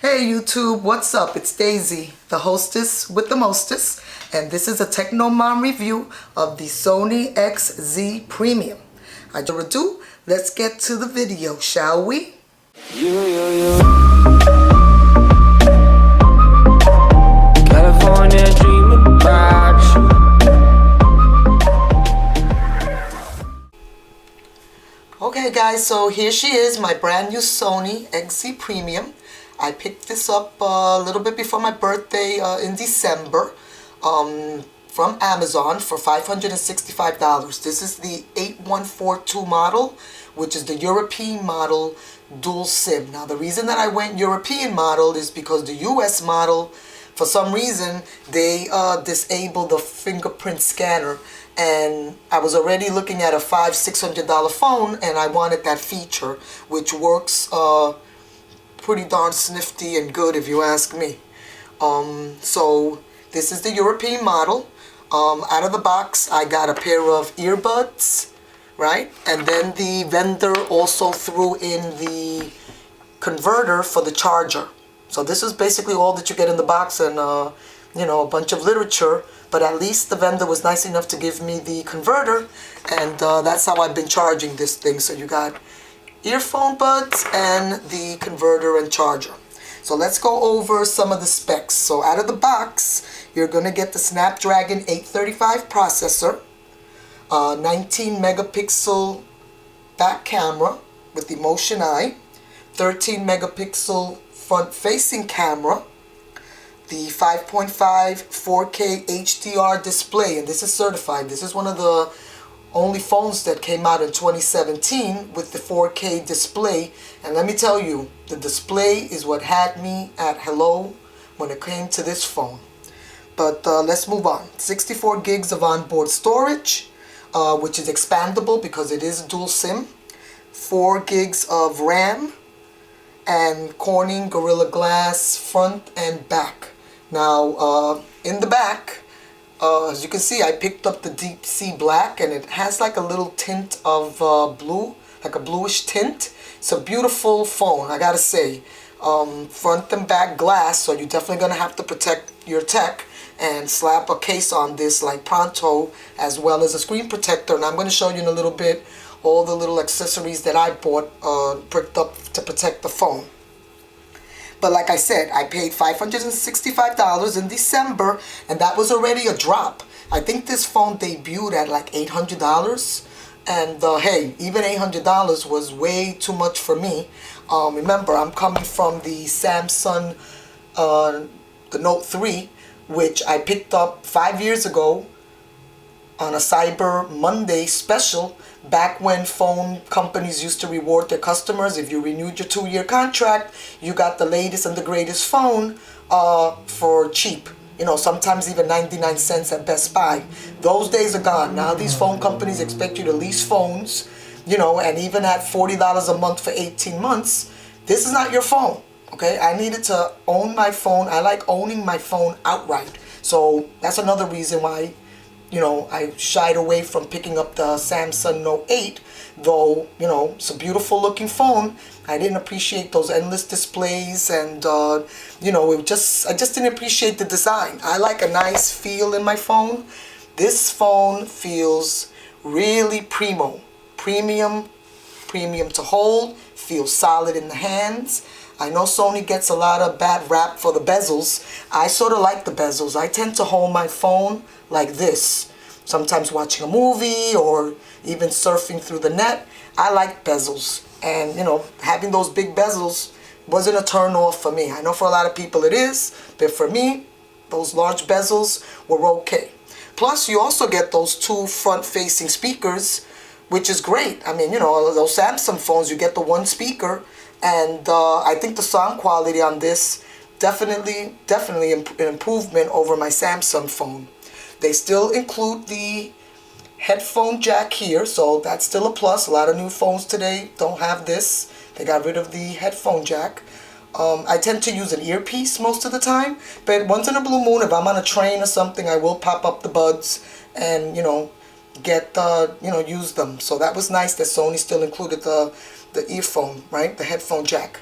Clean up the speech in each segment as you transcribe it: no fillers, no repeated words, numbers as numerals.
Hey YouTube, what's up? It's Daisy, the hostess with the mostest, and this is a Techno Mom review of the Sony XZ Premium. I do ado, let's get to the video, shall we? California dreaming about you. Okay guys, so here she is, my brand new Sony XZ Premium. I picked this up a little bit before my birthday in December from Amazon for $565. This is the 8142 model, which is the European model dual SIM. Now the reason that I went European model is because the US model, for some reason, they disabled the fingerprint scanner, and I was already looking at a $500-600 phone, and I wanted that feature, which works pretty darn snifty and good if you ask me. So this is the European model. Out of the box I got a pair of earbuds, right? And then the vendor also threw in the converter for the charger. So this is basically all that you get in the box, and you know, a bunch of literature, but at least the vendor was nice enough to give me the converter, and that's how I've been charging this thing. So you got earphone buds and the converter and charger. So let's go over some of the specs. So out of the box, you're going to get the Snapdragon 835 processor, 19 megapixel back camera with the motion eye, 13 megapixel front facing camera, the 5.5 4K HDR display, and this is certified. This is one of the only phones that came out in 2017 with the 4K display, and let me tell you, the display is what had me at hello when it came to this phone. But let's move on. 64 gigs of onboard storage, which is expandable because it is dual SIM, 4 gigs of RAM, and Corning Gorilla Glass front and back. Now in the back, as you can see, I picked up the deep sea black, and it has like a little tint of blue, like a bluish tint. It's a beautiful phone, I gotta say. Front and back glass, so you're definitely gonna have to protect your tech and slap a case on this like Pronto, as well as a screen protector. And I'm gonna show you in a little bit all the little accessories that I bought, picked up to protect the phone. But like I said, I paid $565 in December, and that was already a drop. I think this phone debuted at like $800, and hey, even $800 was way too much for me. Remember, I'm coming from the Samsung, the Note 3, which I picked up 5 years ago on a Cyber Monday special, back when phone companies used to reward their customers. If you renewed your 2-year contract, you got the latest and the greatest phone for cheap. You know, sometimes even 99 cents at Best Buy. Those days are gone. Now these phone companies expect you to lease phones, you know, and even at $40 a month for 18 months, this is not your phone, okay? I needed to own my phone. I like owning my phone outright. So that's another reason why, you know, I shied away from picking up the Samsung Note 8, though, you know, it's a beautiful looking phone. I didn't appreciate those endless displays, and, you know, I just didn't appreciate the design. I like a nice feel in my phone. This phone feels really premium to hold, feels solid in the hands. I know Sony gets a lot of bad rap for the bezels. I sort of like the bezels. I tend to hold my phone like this. Sometimes watching a movie or even surfing through the net. I like bezels. And, you know, having those big bezels wasn't a turn off for me. I know for a lot of people it is, but for me, those large bezels were okay. Plus, you also get those 2 front-facing speakers, which is great. I mean, you know, those Samsung phones, you get the 1 speaker, and I think the sound quality on this definitely an improvement over my Samsung phone. They still include the headphone jack here, so that's still a plus. A lot of new phones today don't have this. They got rid of the headphone jack. I tend to use an earpiece most of the time, but once in a blue moon, if I'm on a train or something, I will pop up the buds and, you know, get you know, use them. So that was nice that Sony still included the earphone, right, the headphone jack.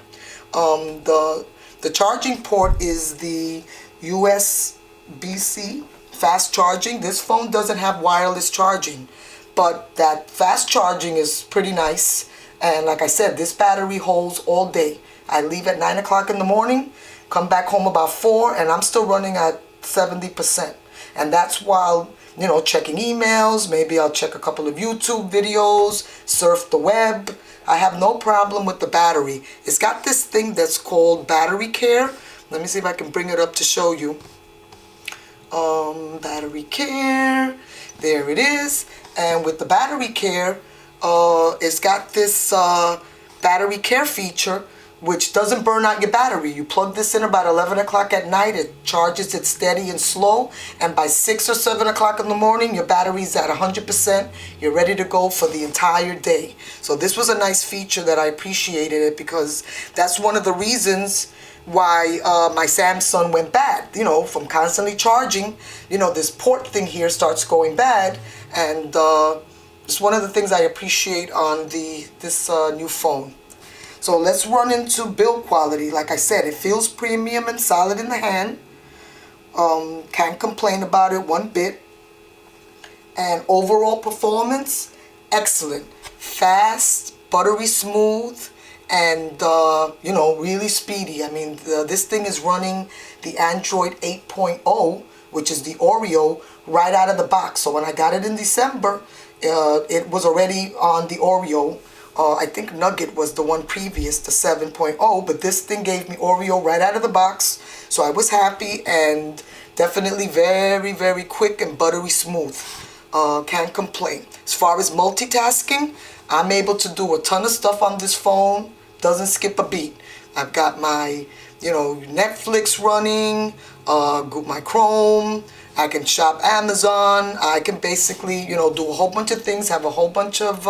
The The charging port is the USB-C fast charging. This phone doesn't have wireless charging, but that fast charging is pretty nice. And like I said, this battery holds all day. I leave at 9 o'clock in the morning, come back home about 4, and I'm still running at 70%. And that's while, you know, checking emails. Maybe I'll check a couple of YouTube videos, surf the web. I have no problem with the battery. It's got this thing that's called battery care. Let me see if I can bring it up to show you. Battery care. There it is. And with the battery care, it's got this battery care feature which doesn't burn out your battery. You plug this in about 11 o'clock at night, it charges it steady and slow, and by 6 or 7 o'clock in the morning, your battery's at 100%. You're ready to go for the entire day. So this was a nice feature that I appreciated it, because that's one of the reasons why my Samsung went bad. You know, from constantly charging, you know, this port thing here starts going bad, and it's one of the things I appreciate on this new phone. So let's run into build quality. Like I said, it feels premium and solid in the hand. Can't complain about it one bit. And overall performance, excellent. Fast, buttery smooth, and you know, really speedy. I mean, this thing is running the Android 8.0, which is the Oreo, right out of the box. So when I got it in December, it was already on the Oreo. I think Nugget was the one previous, the 7.0, but this thing gave me Oreo right out of the box, so I was happy, and definitely very, very quick and buttery smooth. Can't complain. As far as multitasking, I'm able to do a ton of stuff on this phone, doesn't skip a beat. I've got my, you know, Netflix running, my Chrome, I can shop Amazon, I can basically, you know, do a whole bunch of things, have a whole bunch of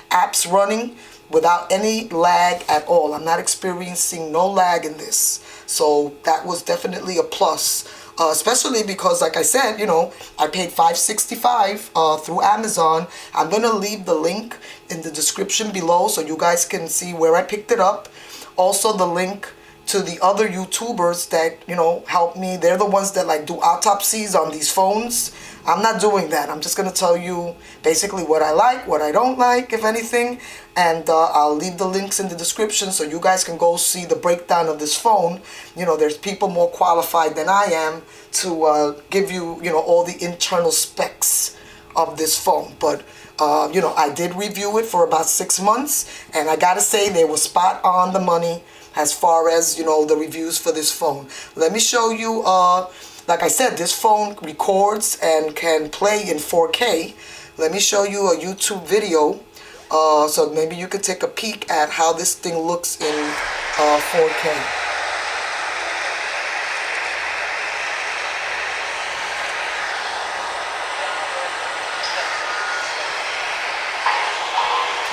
apps running without any lag at all. I'm not experiencing no lag in this. So that was definitely a plus. Especially because, like I said, you know, I paid $565 through Amazon. I'm going to leave the link in the description below so you guys can see where I picked it up. Also the link to the other YouTubers that, you know, help me. They're the ones that like do autopsies on these phones. I'm not doing that. I'm just going to tell you basically what I like, what I don't like, if anything. And I'll leave the links in the description so you guys can go see the breakdown of this phone. You know, there's people more qualified than I am to give you, you know, all the internal specs of this phone. But, you know, I did review it for about 6 months. And I got to say, they were spot on the money as far as, you know, the reviews for this phone. Let me show you, like I said, this phone records and can play in 4K. Let me show you a YouTube video, so maybe you could take a peek at how this thing looks in 4K.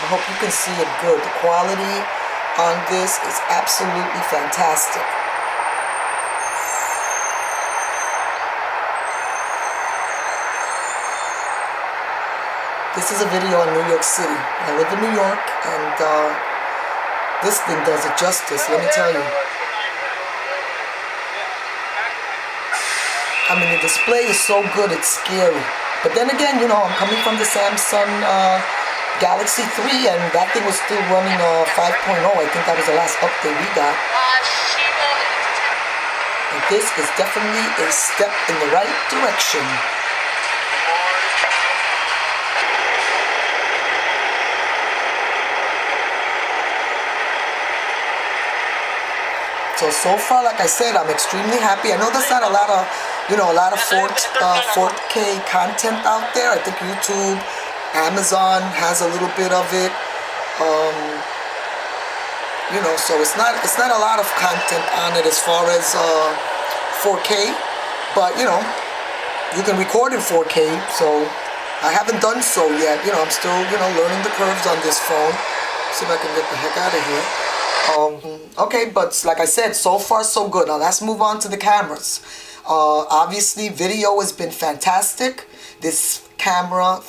I hope you can see it good. The quality on this is absolutely fantastic. This is a video in New York City. I live in New York, and this thing does it justice, let me tell you. I mean, the display is so good, it's scary. But then again, you know, I'm coming from the Samsung Galaxy 3, and that thing was still running 5.0. I think that was the last update we got. And this is definitely a step in the right direction. So far, like I said, I'm extremely happy. I know there's not a lot of, you know, a lot of 4K content out there. I think YouTube, Amazon has a little bit of it, you know, so it's not a lot of content on it as far as 4K, but you know, you can record in 4K, so I haven't done so yet. You know, I'm still, you know, learning the curves on this phone. See if I can get the heck out of here. Okay, but like I said, so far so good. Now let's move on to the cameras. Obviously, video has been fantastic. This phone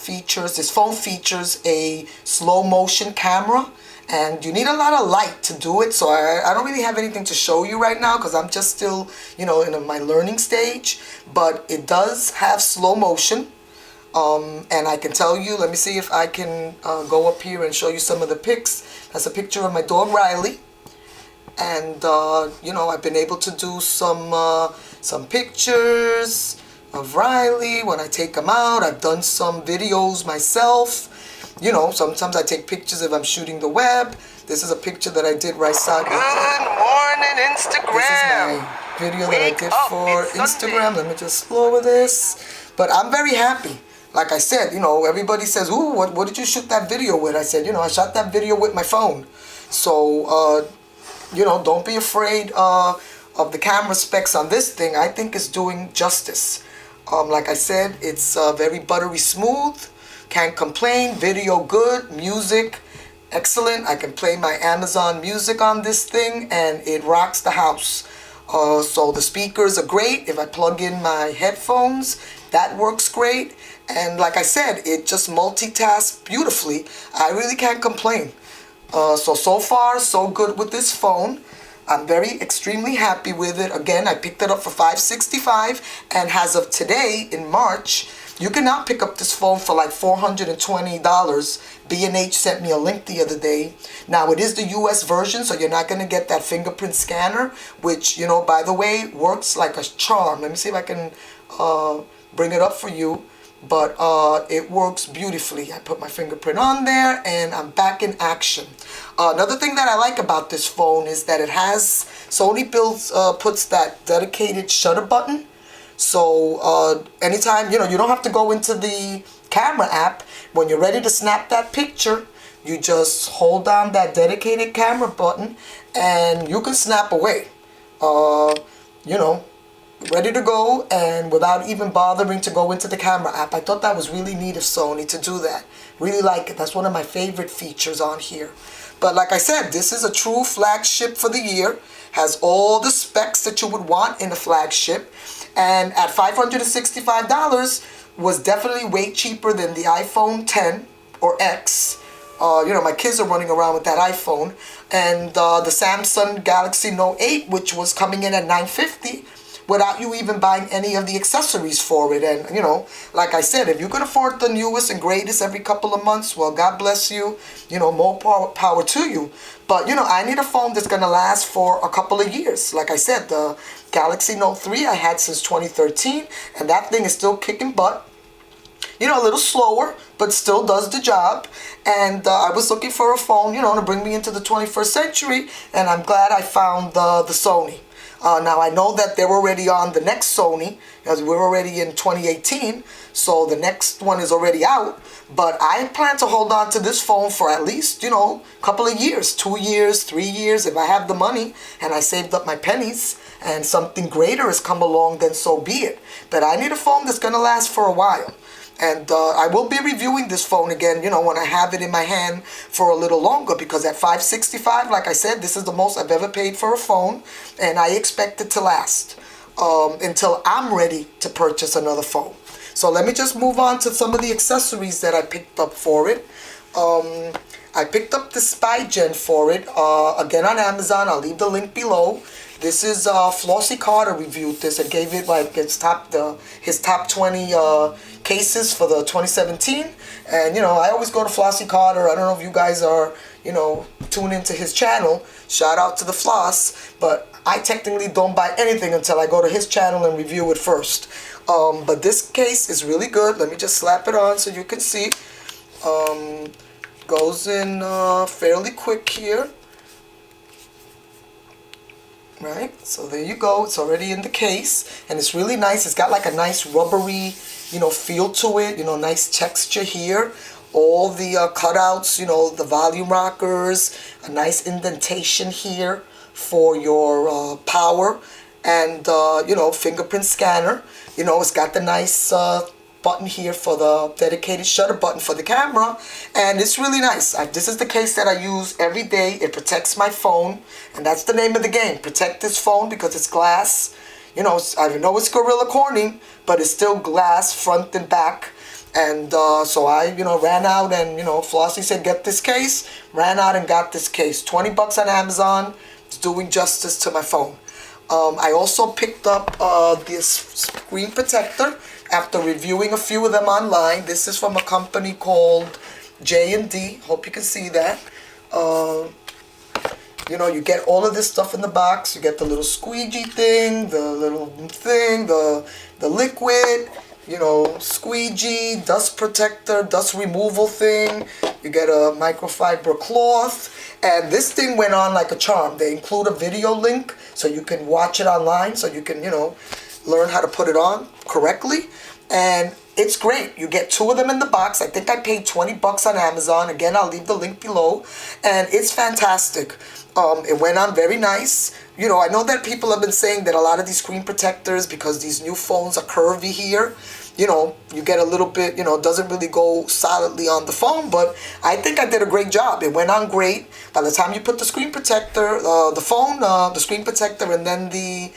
features a slow motion camera, and you need a lot of light to do it, so I don't really have anything to show you right now because I'm just still, you know, in my learning stage, but it does have slow motion. And I can tell you, let me see if I can go up here and show you some of the pics. That's a picture of my dog Riley. And, you know, I've been able to do some pictures of Riley when I take him out. I've done some videos myself. You know, sometimes I take pictures if I'm shooting the web. This is a picture that I did right side. Good morning, Instagram. This is my video that I did for Instagram. Let me just lower this. But I'm very happy. Like I said, you know, everybody says, ooh, what did you shoot that video with? I said, you know, I shot that video with my phone. So, you know, don't be afraid of the camera specs on this thing. I think it's doing justice. Like I said, it's very buttery smooth. Can't complain. Video good. Music excellent. I can play my Amazon music on this thing and it rocks the house. So the speakers are great. If I plug in my headphones, that works great. And like I said, it just multitasks beautifully. I really can't complain. So far, so good with this phone. I'm extremely happy with it. Again, I picked it up for $565, and as of today, in March, you can now pick up this phone for like $420. B&H sent me a link the other day. Now, it is the US version, so you're not going to get that fingerprint scanner, which, you know, by the way, works like a charm. Let me see if I can bring it up for you. But it works beautifully. I put my fingerprint on there and I'm back in action. Another thing that I like about this phone is that it has, Sony puts that dedicated shutter button. So anytime, you know, you don't have to go into the camera app. When you're ready to snap that picture, you just hold down that dedicated camera button and you can snap away. You know, ready to go and without even bothering to go into the camera app. I thought that was really neat of Sony to do that. Really like it. That's one of my favorite features on here. But like I said, this is a true flagship for the year. Has all the specs that you would want in a flagship. And at $565 was definitely way cheaper than the iPhone 10 or X. You know, my kids are running around with that iPhone. And the Samsung Galaxy Note 8, which was coming in at $950. Without you even buying any of the accessories for it. And, you know, like I said, if you can afford the newest and greatest every couple of months, well, God bless you. You know, more power to you. But, you know, I need a phone that's going to last for a couple of years. Like I said, the Galaxy Note 3 I had since 2013, and that thing is still kicking butt. You know, a little slower, but still does the job. And I was looking for a phone, you know, to bring me into the 21st century, and I'm glad I found the Sony. Now, I know that they're already on the next Sony, as we're already in 2018, so the next one is already out. But I plan to hold on to this phone for at least, you know, a couple of years, 2 years, 3 years. If I have the money and I saved up my pennies and something greater has come along, then so be it. But I need a phone that's going to last for a while. And I will be reviewing this phone again, you know, when I have it in my hand for a little longer. Because at $565, like I said, this is the most I've ever paid for a phone. And I expect it to last until I'm ready to purchase another phone. So let me just move on to some of the accessories that I picked up for it. I picked up the Spigen for it, again on Amazon. I'll leave the link below. This is Flossie Carter reviewed this and gave it like his top 20 cases for the 2017. And you know, I always go to Flossie Carter. I don't know if you guys are, you know, tuned into his channel. Shout out to the Floss. But I technically don't buy anything until I go to his channel and review it first. But this case is really good. Let me just slap it on so you can see. Goes in fairly quick here. Right, so there you go. It's already in the case, and it's really nice. It's got like a nice rubbery, you know, feel to it. You know, nice texture here. All the cutouts, you know, the volume rockers, a nice indentation here for your power, and you know, fingerprint scanner. You know, it's got the nice button here for the dedicated shutter button for the camera, and it's really nice. This is the case that I use every day. It protects my phone, and that's the name of the game. Protect this phone because it's glass. You know, I know it's Gorilla Corning, but it's still glass front and back. And so I, ran out and, Flossie said, get this case. Ran out and got this case. 20 bucks on Amazon. It's doing justice to my phone. I also picked up this screen protector after reviewing a few of them online. This is from a company called J&D. Hope you can see that. You get all of this stuff in the box. You get the little squeegee thing, the little thing, the liquid, squeegee, dust protector, dust removal thing. You get a microfiber cloth. And this thing went on like a charm. They include a video link so you can watch it online, so you can, learn how to put it on correctly. And it's great. You get 2 of them in the box. I think I paid 20 bucks on Amazon. Again, I'll leave the link below. And it's fantastic. It went on very nice. I know that people have been saying that a lot of these screen protectors, because these new phones are curvy here, you get a little bit, doesn't really go solidly on the phone, but I think I did a great job. It went on great. By the time you put the screen protector, the screen protector, and then the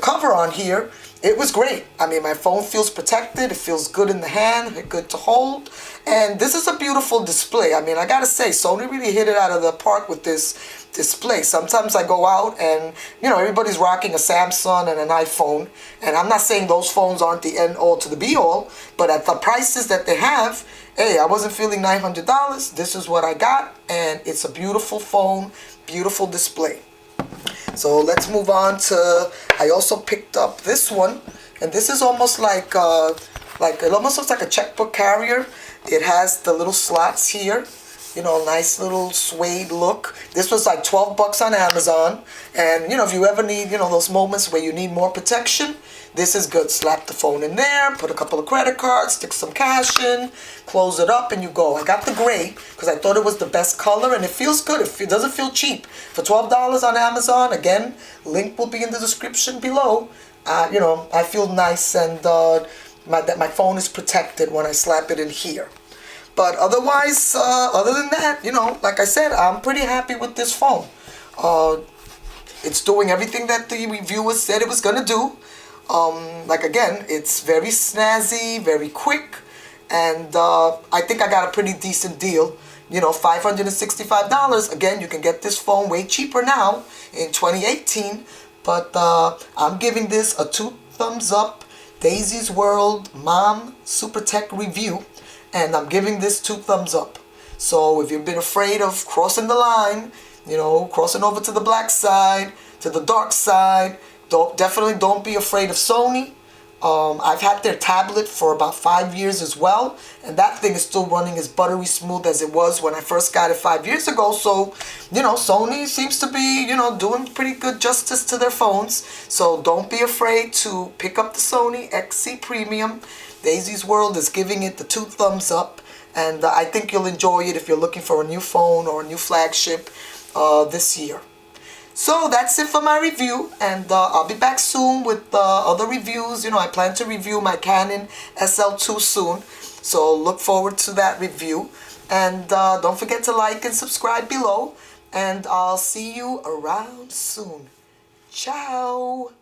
cover on here, it was great. I mean, my phone feels protected. It feels good in the hand, good to hold. And this is a beautiful display. I mean, I gotta say, Sony really hit it out of the park with this display. Sometimes I go out and, everybody's rocking a Samsung and an iPhone. And I'm not saying those phones aren't the end all to the be all, but at the prices that they have, hey, I wasn't feeling $900. This is what I got, and it's a beautiful phone, beautiful display. So let's move on to, I also picked up this one, and this is almost like it almost looks like a checkbook carrier. It has the little slots here, nice little suede look. This was like 12 bucks on Amazon, and if you ever need, those moments where you need more protection, this is good. Slap the phone in there, put a couple of credit cards, stick some cash in, close it up, and you go. I got the gray because I thought it was the best color, and it feels good. It doesn't feel cheap. For $12 on Amazon, again, link will be in the description below. I feel nice, and that my phone is protected when I slap it in here. But otherwise, other than that, like I said, I'm pretty happy with this phone. It's doing everything that the reviewers said it was going to do. Again, it's very snazzy, very quick, and I think I got a pretty decent deal. $565. Again, you can get this phone way cheaper now in 2018, but I'm giving this a 2 thumbs up. Daisy's World Mom Super Tech review, and I'm giving this 2 thumbs up. So if you've been afraid of crossing the line, crossing over to the black side, to the dark side, definitely don't be afraid of Sony. I've had their tablet for about 5 years as well, and that thing is still running as buttery smooth as it was when I first got it 5 years ago. So, Sony seems to be, doing pretty good justice to their phones. So don't be afraid to pick up the Sony XZ Premium. Daisy's World is giving it the 2 thumbs up, and I think you'll enjoy it if you're looking for a new phone or a new flagship this year. So that's it for my review, and I'll be back soon with other reviews. I plan to review my Canon SL2 soon, so look forward to that review. And don't forget to like and subscribe below, and I'll see you around soon. Ciao!